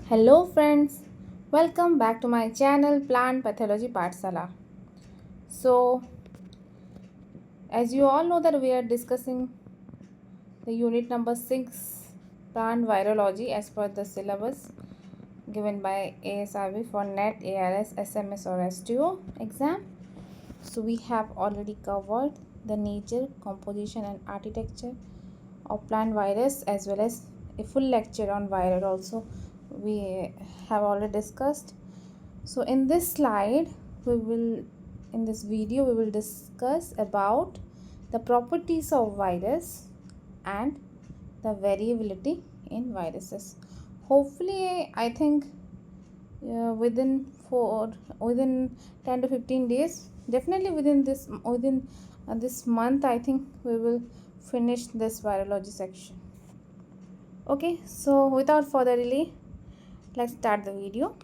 Hello friends, welcome back to my channel Plant Pathology Pathshala. So, as you all know that we are discussing the unit number 6 Plant Virology as per the syllabus given by ASRB for NET, ARS, SMS or STO exam. So, we have already covered the nature, composition and architecture of plant virus as well as a full lecture on viral also we have already discussed. So in this slide in this video we will discuss about the properties of virus and the variability in viruses. Hopefully I think within 10 to 15 days, definitely within this month, I think we will finish this virology section. Okay, so without further delay, let's start the video.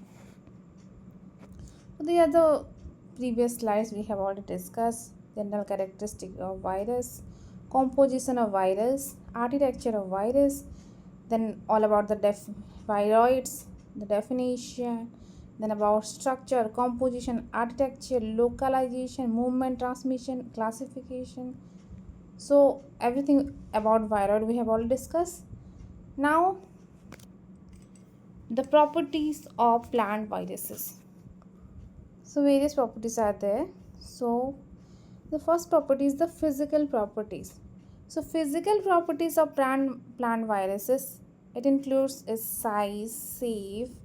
So the other previous slides we have already discussed general characteristic of virus, composition of virus, architecture of virus, then all about the viroids, the definition, then about structure, composition, architecture, localization, movement, transmission, classification. So everything about viroid we have already discussed. Now the properties of plant viruses. So various properties are there. So the first property is the physical properties. So physical properties of plant viruses, it includes its size, shape,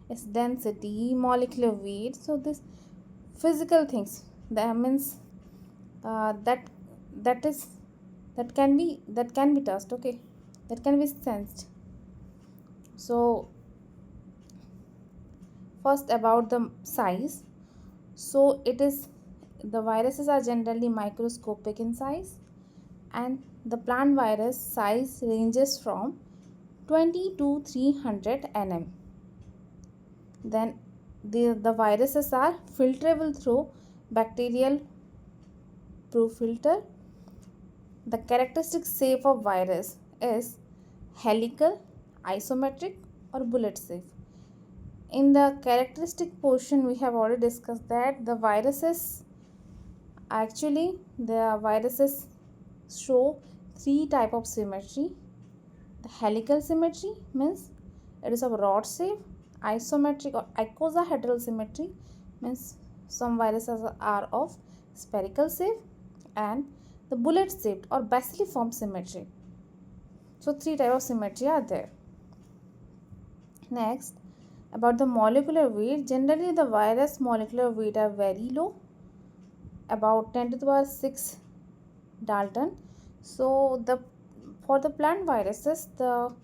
its density, molecular weight. So this physical things that means that can be touched, okay, that can be sensed. So first about the size. So it is the viruses are generally microscopic in size, and the plant virus size ranges from 20 to 300 nm. Then the viruses are filterable through bacterial proof filter. The characteristic shape of virus is helical, isometric or bullet shape. In the characteristic portion we have already discussed that the viruses show three type of symmetry. The helical symmetry means it is of rod shape. Isometric or icosahedral symmetry means some viruses are of spherical shape, and the bullet shaped or bacilliform symmetry. So three type of symmetry are there. Next, about the molecular weight, generally the virus molecular weight are very low, about 10 to the power 6 Dalton. So for the plant viruses, the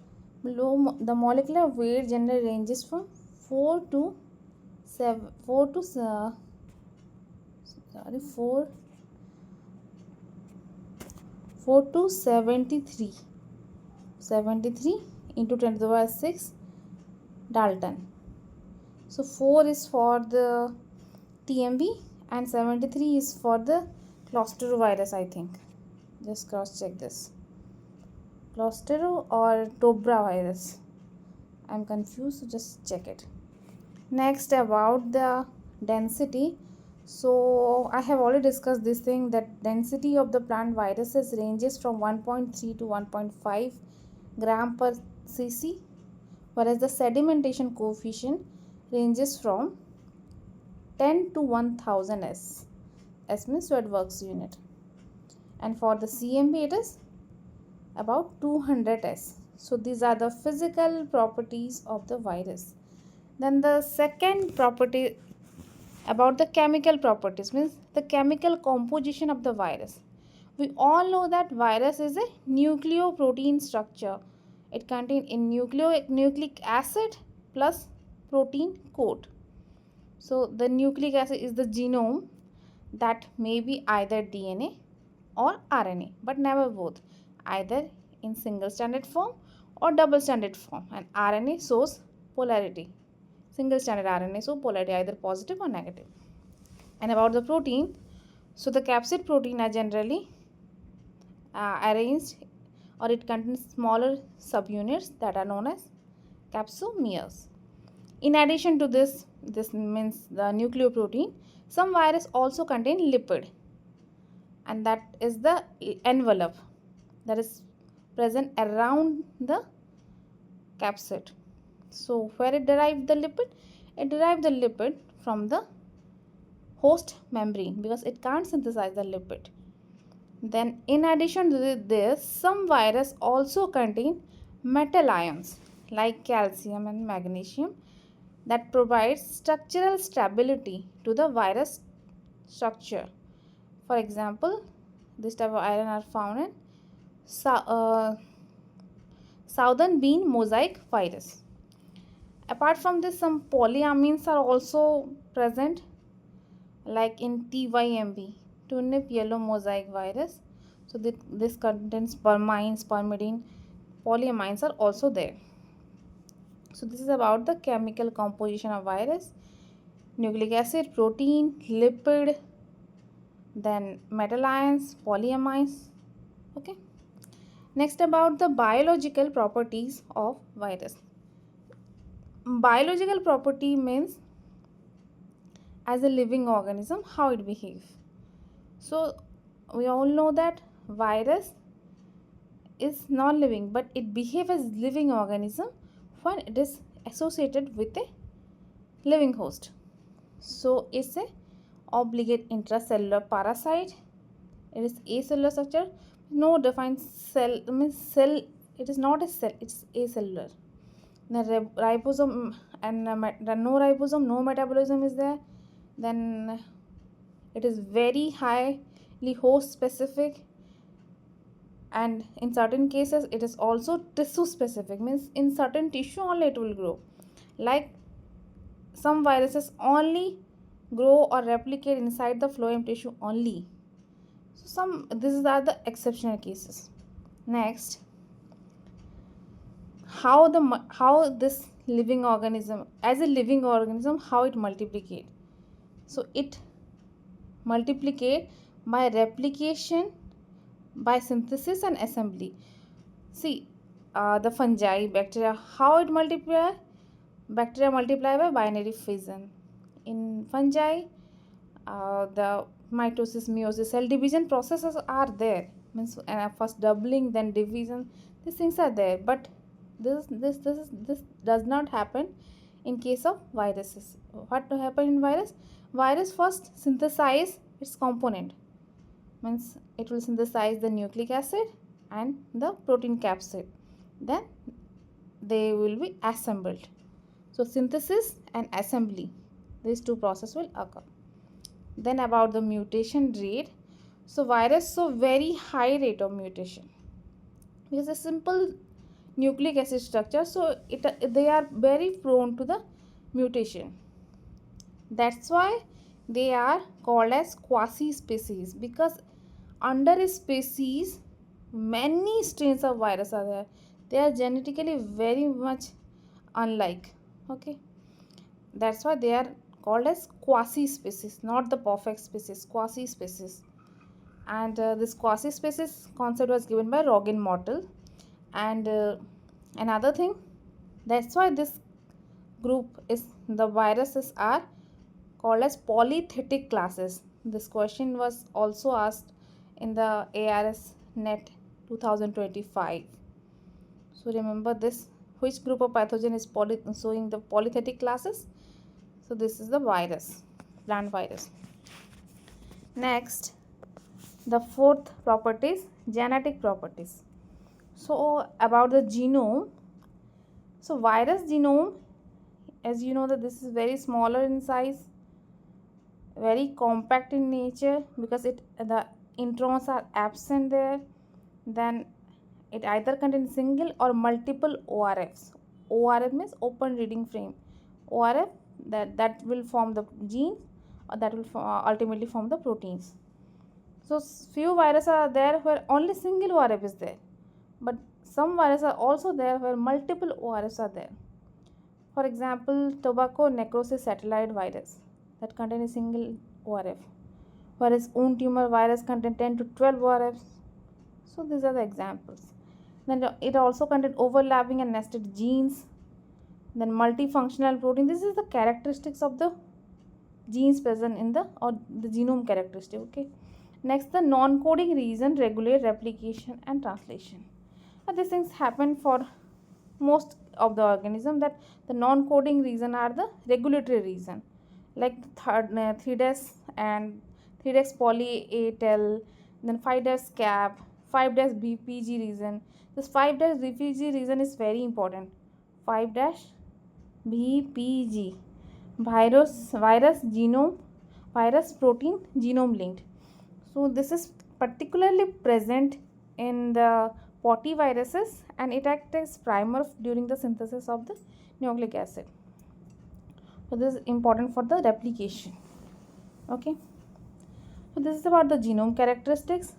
molecular weight generally ranges from 4 to 73 into 10 to the power 6 Dalton. So 4 is for the TMV and 73 is for the Clostridium virus, I think. Just cross check this. Clostridium or Tobra virus. I'm confused, so just check it. Next, about the density. So I have already discussed this thing that density of the plant viruses ranges from 1.3 to 1.5 gram per cc, whereas the sedimentation coefficient ranges from 10 to 1000 S. S means wet works unit. And for the CMB it is about 200 S. So these are the physical properties of the virus. Then the second property about the chemical properties means the chemical composition of the virus. We all know that virus is a nucleoprotein structure. It contains a nucleic acid plus protein coat. So the nucleic acid is the genome, that may be either DNA or RNA, but never both, either in single stranded form or double stranded form, and RNA shows polarity. Single stranded RNA shows polarity, either positive or negative. And about the protein, so the capsid protein are generally arranged, or it contains smaller subunits that are known as capsomeres. In addition to this means the nucleoprotein, some virus also contain lipid, and that is the envelope that is present around the capsid. So where it derived the lipid? It derived the lipid from the host membrane because it can't synthesize the lipid. Then in addition to this, some virus also contain metal ions like calcium and magnesium that provides structural stability to the virus structure. For example, this type of iron are found in southern bean mosaic virus. Apart from this, some polyamines are also present like in TYMV, turnip yellow mosaic virus. So this contains spermine, spermidine, polyamines are also there. So this is about the chemical composition of virus: nucleic acid, protein, lipid, then metal ions, polyamines. Okay. Next, about the biological properties of virus. Biological property means as a living organism how it behaves. So we all know that virus is non-living, but it behaves as living organism when it is associated with a living host. So it's a obligate intracellular parasite. It is acellular structure. No defined cell, means cell, it is not a cell, it's acellular. The ribosome and no ribosome, no metabolism is there. Then it is very highly host specific, and in certain cases it is also tissue specific, means in certain tissue only it will grow. Like some viruses only grow or replicate inside the phloem tissue only. So these are the exceptional cases. Next, how this living organism, as a living organism, how it multiplicate. So it multiplicate by replication, by synthesis and assembly. See, the fungi, bacteria, how it multiply? Bacteria multiply by binary fission. In fungi, the mitosis, meiosis, cell division processes are there. Means first doubling, then division. These things are there, but this does not happen in case of viruses. What to happen in virus? Virus first synthesize its component. Means it will synthesize the nucleic acid and the protein capsid. Then they will be assembled. So synthesis and assembly, these two processes will occur. Then about the mutation rate. So virus show very high rate of mutation because a simple nucleic acid structure, so they are very prone to the mutation. That's why they are called as quasi-species, because under a species many strains of virus are there. They are genetically very much unlike. Okay, that's why they are called as quasi-species, not the perfect species, quasi-species. And this quasi-species concept was given by Rogin Mortel. And another thing, that's why this group is, the viruses are called as polythetic classes. This question was also asked in the ARS NET 2025. So remember this, which group of pathogen is showing the polythetic classes? So this is the virus, plant virus. Next, the fourth property is genetic properties. So about the genome, so virus genome, as you know that this is very smaller in size, very compact in nature, because the introns are absent there. Then it either contains single or multiple ORFs. ORF means open reading frame. ORF that will form the genes, or that will ultimately form the proteins. So few viruses are there where only single ORF is there, but some viruses are also there where multiple ORFs are there. For example, tobacco necrosis satellite virus that contains a single ORF, whereas wound tumor virus contains 10 to 12 ORFs. So these are the examples. Then it also contains overlapping and nested genes. Then multifunctional protein, this is the characteristics of the genes present in the or the genome characteristic. Okay, next, the non-coding region regulate replication and translation. These things happen for most of the organism, that the non-coding region are the regulatory region, like third 3' and 3' poly A tel, then 5' cap, 5' BPG region. This 5' BPG region is very important. 5' BPG, virus genome, virus protein genome linked. So this is particularly present in the potty viruses, and it acts as primer during the synthesis of the nucleic acid. So this is important for the replication. Okay, so this is about the genome characteristics.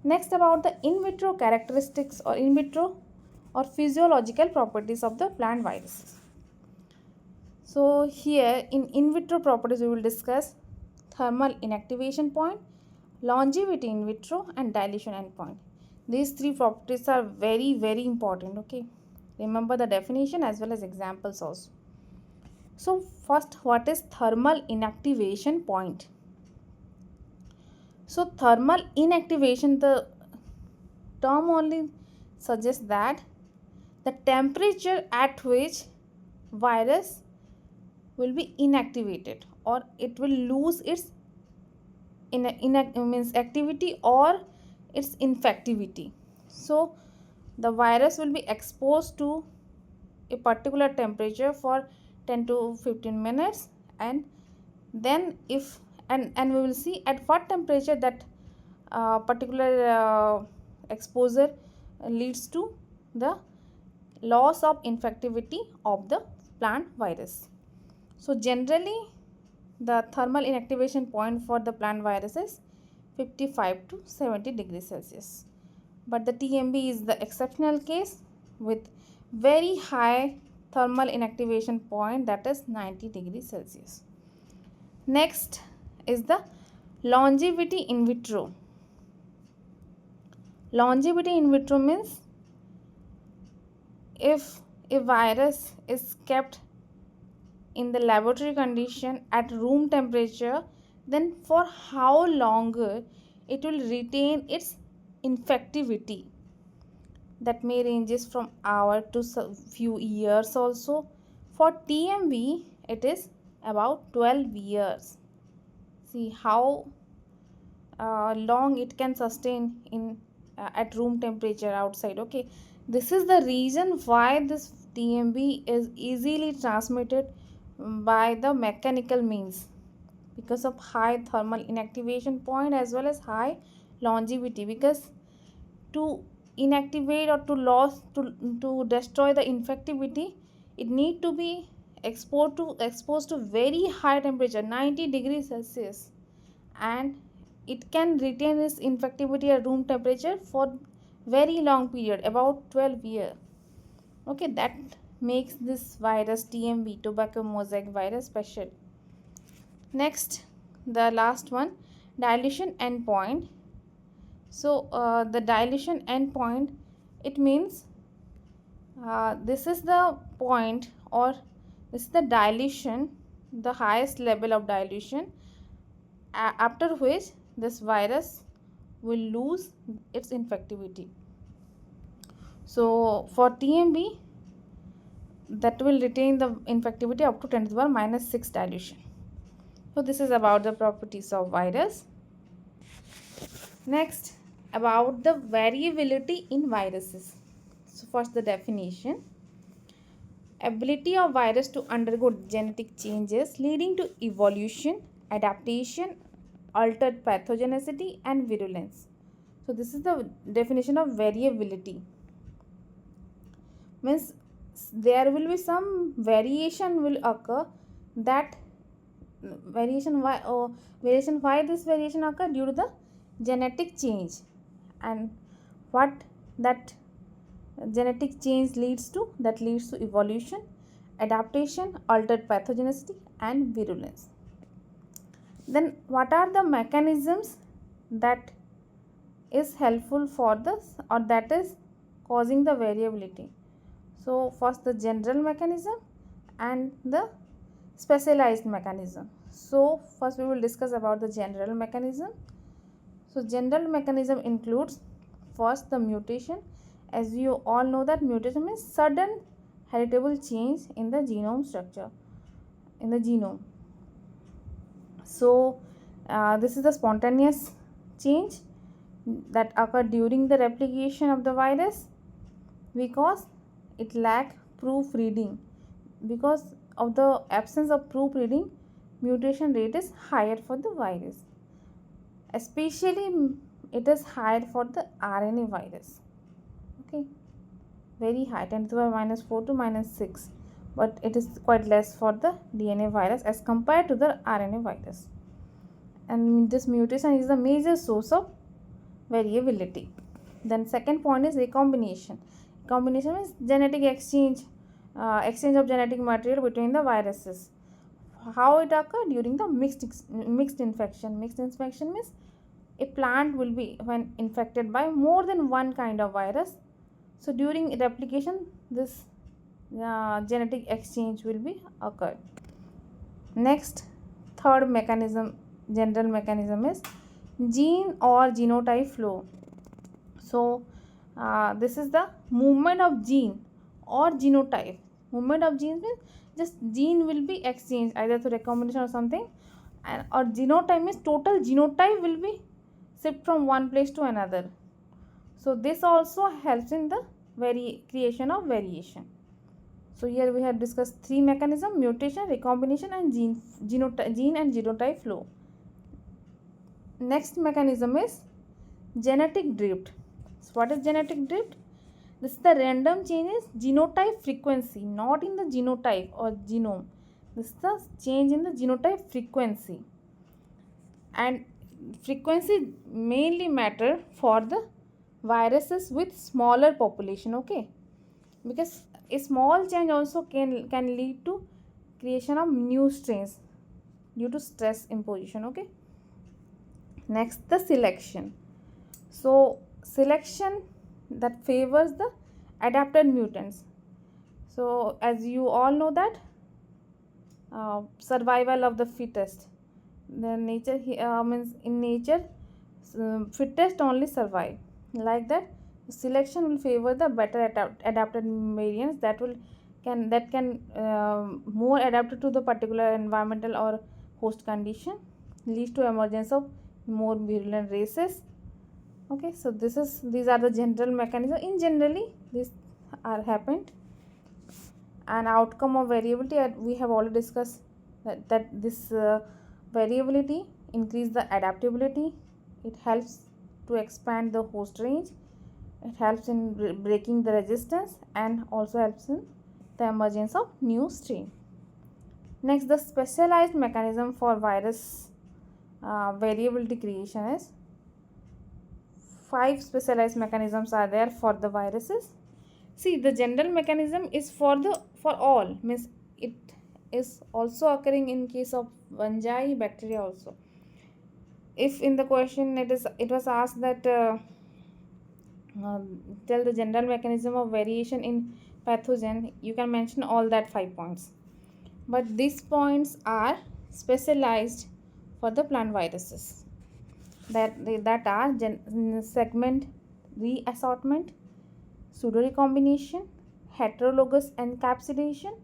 Next, about the in vitro characteristics or in vitro or physiological properties of the plant viruses. So here in vitro properties we will discuss thermal inactivation point, longevity in vitro, and dilution endpoint. These three properties are very important. Okay, remember the definition as well as examples also. So first, what is thermal inactivation point? So thermal inactivation, the term only suggests that the temperature at which virus will be inactivated, or it will lose its means activity or its infectivity. So the virus will be exposed to a particular temperature for 10 to 15 minutes, and then if and we will see at what temperature that particular exposure leads to the loss of infectivity of the plant virus. So generally the thermal inactivation point for the plant virus is 55 to 70 degrees Celsius. But the TMB is the exceptional case with very high thermal inactivation point, that is 90 degrees Celsius. Next is the longevity in vitro. Longevity in vitro means if a virus is kept in the laboratory condition at room temperature, then for how longer it will retain its infectivity. That may ranges from hour to few years also. For TMB it is about 12 years. See how long it can sustain in at room temperature outside. Okay, this is the reason why this TMB is easily transmitted by the mechanical means, because of high thermal inactivation point as well as high longevity. Because to inactivate or to destroy the infectivity, it need to be exposed to very high temperature, 90 degrees Celsius, and it can retain its infectivity at room temperature for very long period, about 12 years. Okay, that makes this virus TMV, tobacco mosaic virus, special. Next, the last one, dilution endpoint. So the dilution endpoint, it means this is the point, or this is the dilution, the highest level of dilution after which this virus will lose its infectivity. So for TMB, that will retain the infectivity up to 10 to the power minus 6 dilution. So this is about the properties of virus. Next, about the variability in viruses. So first, the definition: ability of virus to undergo genetic changes leading to evolution, adaptation, altered pathogenicity, and virulence. So this is the definition of variability. Means there will be some variation will occur. That variation, why this variation occur? Due to the genetic change, and what that genetic change leads to? That leads to evolution, adaptation, altered pathogenicity, and virulence. Then what are the mechanisms that is helpful for this, or that is causing the variability? So first the general mechanism and the specialized mechanism. So first we will discuss about the general mechanism. So general mechanism includes first the mutation. As you all know that mutation means sudden heritable change in the genome structure, in the genome. So this is the spontaneous change that occur during the replication of the virus because it lack proofreading. Because of the absence of proofreading, mutation rate is higher for the virus. Especially it is higher for the RNA virus. Okay, very high, 10 to the power minus 4 to minus 6, but it is quite less for the DNA virus as compared to the RNA virus. And this mutation is the major source of variability. Then second point is recombination. Recombination is genetic exchange of genetic material between the viruses. How it occurs? During the mixed infection. Mixed infection means a plant will be when infected by more than one kind of virus. So during replication, this genetic exchange will be occurred. Next, third mechanism, general mechanism, is gene or genotype flow. So this is the movement of gene or genotype. Movement of genes means just gene will be exchanged either through recombination or something, and or genotype means total genotype will be shift from one place to another. So this also helps in the creation of variation. So here we have discussed three mechanisms: mutation, recombination, and gene and genotype flow. Next mechanism is genetic drift. So what is genetic drift? This is the random change in genotype frequency, not in the genotype or genome. This is the change in the genotype frequency. And frequency mainly matter for the viruses with smaller population, okay? Because a small change also can lead to creation of new strains due to stress imposition, okay? Next, the selection. So selection that favors the adapted mutants. So as you all know that survival of the fittest. The nature means in nature fittest only survive. Like that, selection will favor the better adapted variants that can more adapted to the particular environmental or host condition, leads to emergence of more virulent races. Okay, so these are the general mechanism. In generally these are happened. And outcome of variability, we have already discussed that this variability increase the adaptability. It helps to expand the host range. It helps in breaking the resistance and also helps in the emergence of new strain. Next, the specialized mechanism for virus variability creation is 5 specialized mechanisms are there for the viruses. See, the general mechanism is for all, means it is also occurring in case of fungi, bacteria also. If in the question it was asked that tell the general mechanism of variation in pathogen, you can mention all that 5 points. But these points are specialized for the plant viruses. That are segment reassortment, pseudo recombination, heterologous encapsulation,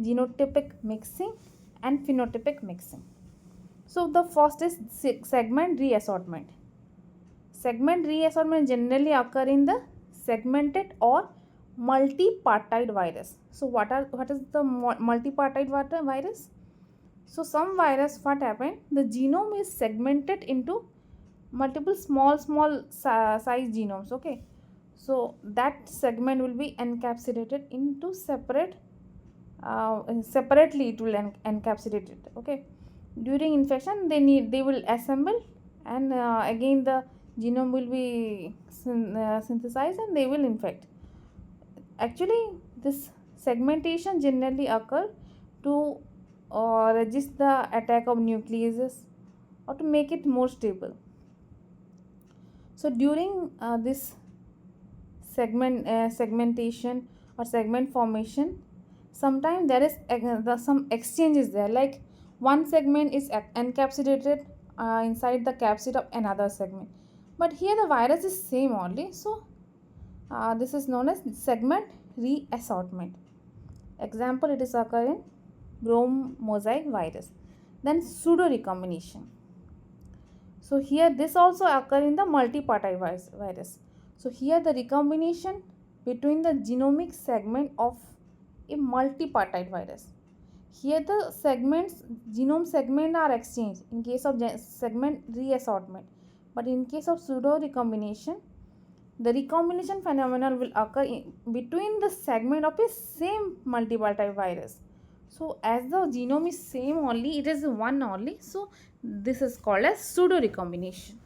genotypic mixing, and phenotypic mixing. So the first is segment reassortment. Segment reassortment generally occur in the segmented or multipartite virus. So what is the multipartite virus? So some virus, what happened, the genome is segmented into multiple small size genomes, okay? So that segment will be encapsulated into separately it will encapsulate it, okay? During infection they will assemble, and again the genome will be synthesized and they will infect. Actually this segmentation generally occur to resist the attack of nucleases or to make it more stable. So during this segmentation or segment formation, sometimes there is some exchange is there, like one segment is encapsulated inside the capsid of another segment, but here the virus is same only. So this is known as segment reassortment. Example, it is occur in bromosaic virus. Then pseudo recombination. So here this also occur in the multipartite virus. So here the recombination between the genomic segment of a multipartite virus. Here the genome segment are exchanged in case of segment reassortment, but in case of pseudo recombination, the recombination phenomenon will occur between the segment of a same multipartite virus. So as the genome is same only, it is one only, so this is called as pseudo recombination.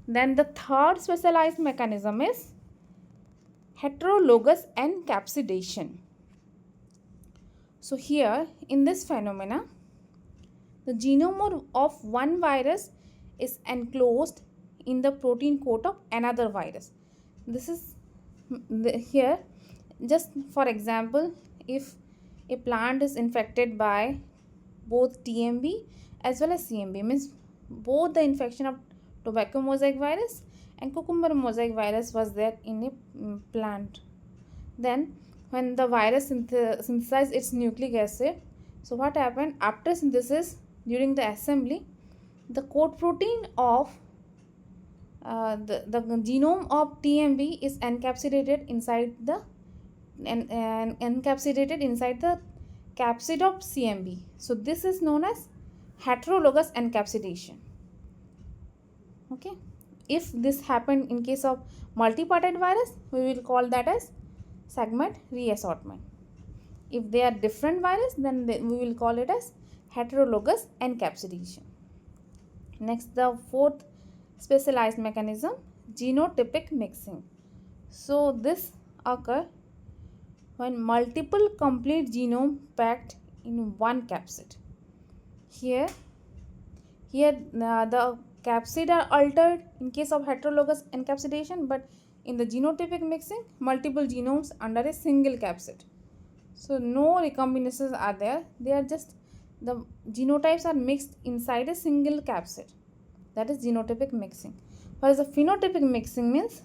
Then the third specialized mechanism is heterologous encapsidation. So here in this phenomena, the genome of one virus is enclosed in the protein coat of another virus. This is here, just for example, if a plant is infected by both TMV as well as CMV, means both the infection of tobacco mosaic virus and cucumber mosaic virus was there in a plant. Then when the virus synthesized its nucleic acid, so what happened after synthesis, during the assembly, the coat protein of the genome of TMV is encapsulated inside the capsid of CMV. So this is known as heterologous encapsidation. Okay, if this happened in case of multipartite virus, we will call that as segment reassortment. If they are different virus, then we will call it as heterologous encapsidation. Next, the fourth specialized mechanism, genotypic mixing. So this occur when multiple complete genome packed in one capsid. Here the capsid are altered in case of heterologous encapsidation, but in the genotypic mixing, multiple genomes under a single capsid. So no recombinations are there, they are just the genotypes are mixed inside a single capsid. That is genotypic mixing. Whereas the phenotypic mixing means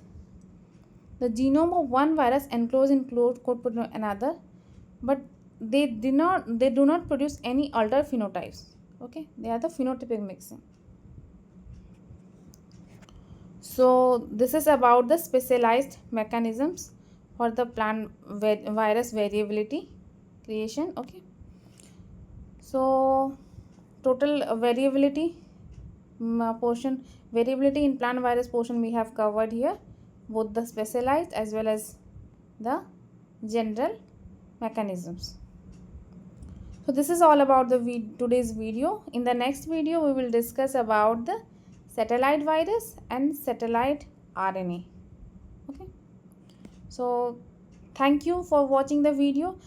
the genome of one virus enclosed in coat protein of another, but they do not produce any altered phenotypes. Okay, they are the phenotypic mixing. So this is about the specialized mechanisms for the plant virus variability creation. Okay, so total variability portion, variability in plant virus portion we have covered here, both the specialized as well as the general mechanisms. So this is all about the today's video. In the next video we will discuss about the satellite virus and satellite RNA. Okay, so thank you for watching the video.